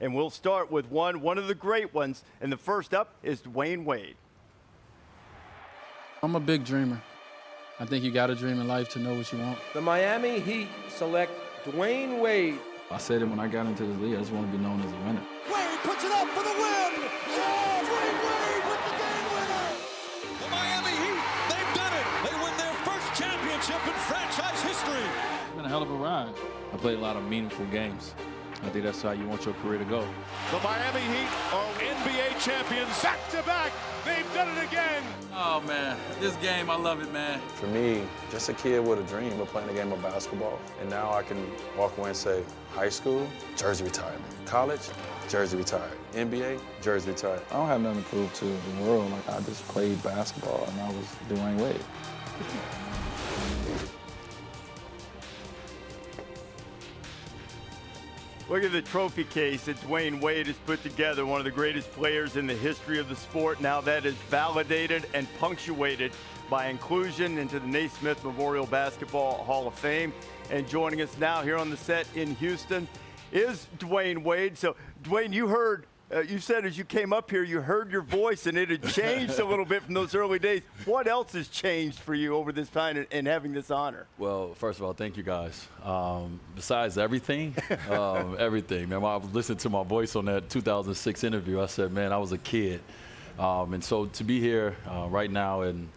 And we'll start with one of the great ones. And the first up is Dwyane Wade. I'm a big dreamer. I think you got to dream in life to know what you want. The Miami Heat select Dwyane Wade. I said it when I got into this league, I just want to be known as a winner. Wade puts it up for the win! Oh, Dwyane Wade with the game winner! The Miami Heat, they've done it! They win their first championship in franchise history! It's been a hell of a ride. I played a lot of meaningful games. I think that's how you want your career to go. The Miami Heat are NBA champions. Back to back, they've done it again! Oh, man. This game, I love it, man. For me, just a kid with a dream of playing a game of basketball. And now I can walk away and say, high school, jersey retired. College, jersey retired. NBA, jersey retired. I don't have nothing to prove to the world. Like, I just played basketball, and I was Dwyane Wade. Look at the trophy case that Dwyane Wade has put together, one of the greatest players in the history of the sport. Now that is validated and punctuated by inclusion into the Naismith Memorial Basketball Hall of Fame. And joining us now here on the set in Houston is Dwyane Wade. So, Dwyane, you heard, you said as you came up here, you heard your voice and it had changed a little bit from those early days. What else has changed for you over this time and having this honor? Well, first of all, thank you guys. Besides everything, everything, man, I was listening to my voice on that 2006 interview. I said, man, I was a kid. And so to be here right now and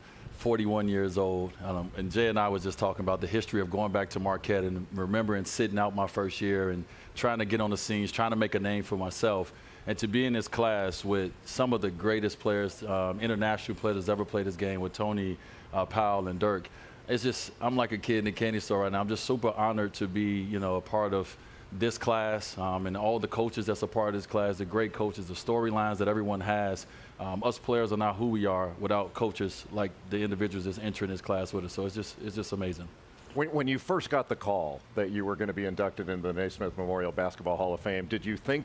41 years old, and Jay and I was just talking about the history of going back to Marquette and remembering sitting out my first year and trying to get on the scenes, trying to make a name for myself. And to be in this class with some of the greatest players, international players ever played this game with Tony, Powell, and Dirk, it's just, I'm like a kid in a candy store right now. I'm just super honored to be, a part of this class and all the coaches that's a part of this class, the great coaches, the storylines that everyone has. Us players are not who we are without coaches like the individuals that's entering this class with us. So it's just amazing. When you first got the call that you were going to be inducted into the Naismith Memorial Basketball Hall of Fame, did you think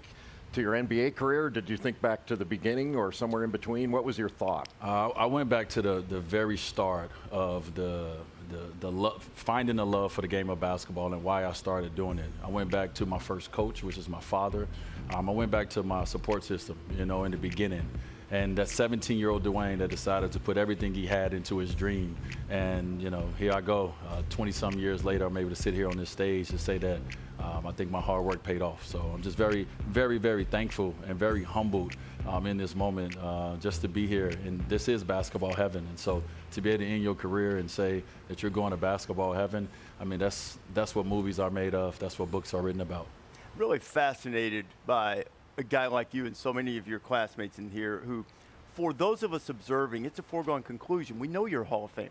to your NBA career? Did you think back to the beginning or somewhere in between? What was your thought? I went back to the very start of the finding the love for the game of basketball and why I started doing it. I went back to my first coach, which is my father. I went back to my support system, in the beginning. And that 17-year-old Dwyane that decided to put everything he had into his dream. And, here I go, 20-some years later, I'm able to sit here on this stage to say that I think my hard work paid off. So I'm just very, very, very thankful and very humbled in this moment just to be here. And this is basketball heaven. And so to be able to end your career and say that you're going to basketball heaven, I mean, that's what movies are made of. That's what books are written about. Really fascinated by a guy like you and so many of your classmates in here who, for those of us observing, it's a foregone conclusion. We know you're a Hall of Famer.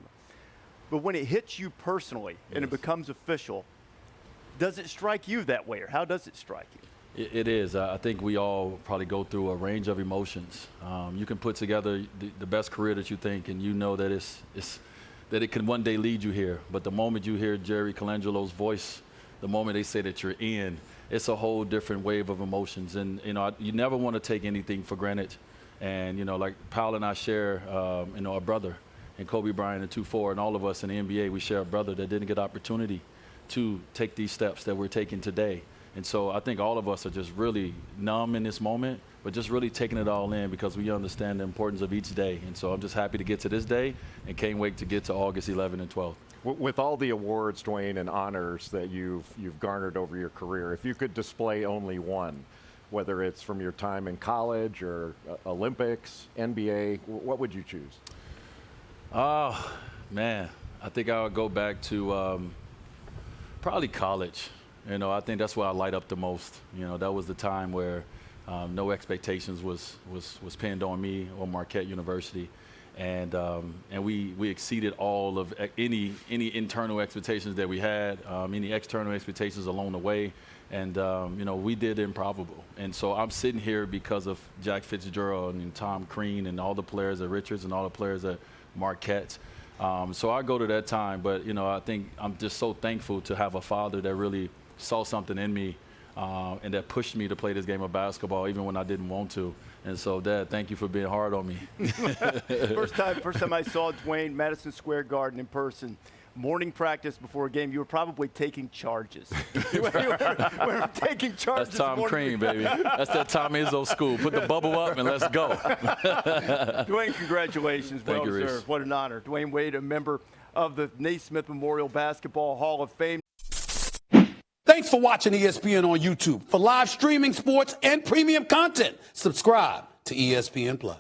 But when it hits you personally and it becomes official, does it strike you that way, or how does it strike you? It is. I think we all probably go through a range of emotions. You can put together the best career that you think, and you know that that it can one day lead you here. But the moment you hear Jerry Colangelo's voice, the moment they say that you're in, it's a whole different wave of emotions. And, you never want to take anything for granted. And, like Powell and I share, a brother, and Kobe Bryant and 2-4, and all of us in the NBA, we share a brother that didn't get opportunity to take these steps that we're taking today. And so I think all of us are just really numb in this moment, but just really taking it all in because we understand the importance of each day. And so I'm just happy to get to this day and can't wait to get to August 11 and 12. With all the awards, Dwyane, and honors that you've garnered over your career, if you could display only one, whether it's from your time in college or Olympics, NBA, what would you choose? Oh, man, I think I would go back to probably college. I think that's where I light up the most. That was the time where no expectations was pinned on me or Marquette University. And we exceeded all of any internal expectations that we had, any external expectations along the way. And, we did the improbable. And so I'm sitting here because of Jack Fitzgerald and Tom Crean and all the players at Richards and all the players at Marquette. So I go to that time. But, I think I'm just so thankful to have a father that really saw something in me and that pushed me to play this game of basketball even when I didn't want to. And so, Dad, thank you for being hard on me. First time I saw Dwyane, Madison Square Garden in person morning practice before a game, you were probably taking charges. we were taking charges. That's Tom Crean, baby. That's that Tom Izzo school. Put the bubble up and let's go. Dwyane, congratulations. Thank well you, deserved. Reese. What an honor. Dwyane Wade, a member of the Naismith Memorial Basketball Hall of Fame. Thanks for watching ESPN on YouTube. For live streaming sports and premium content, subscribe to ESPN+.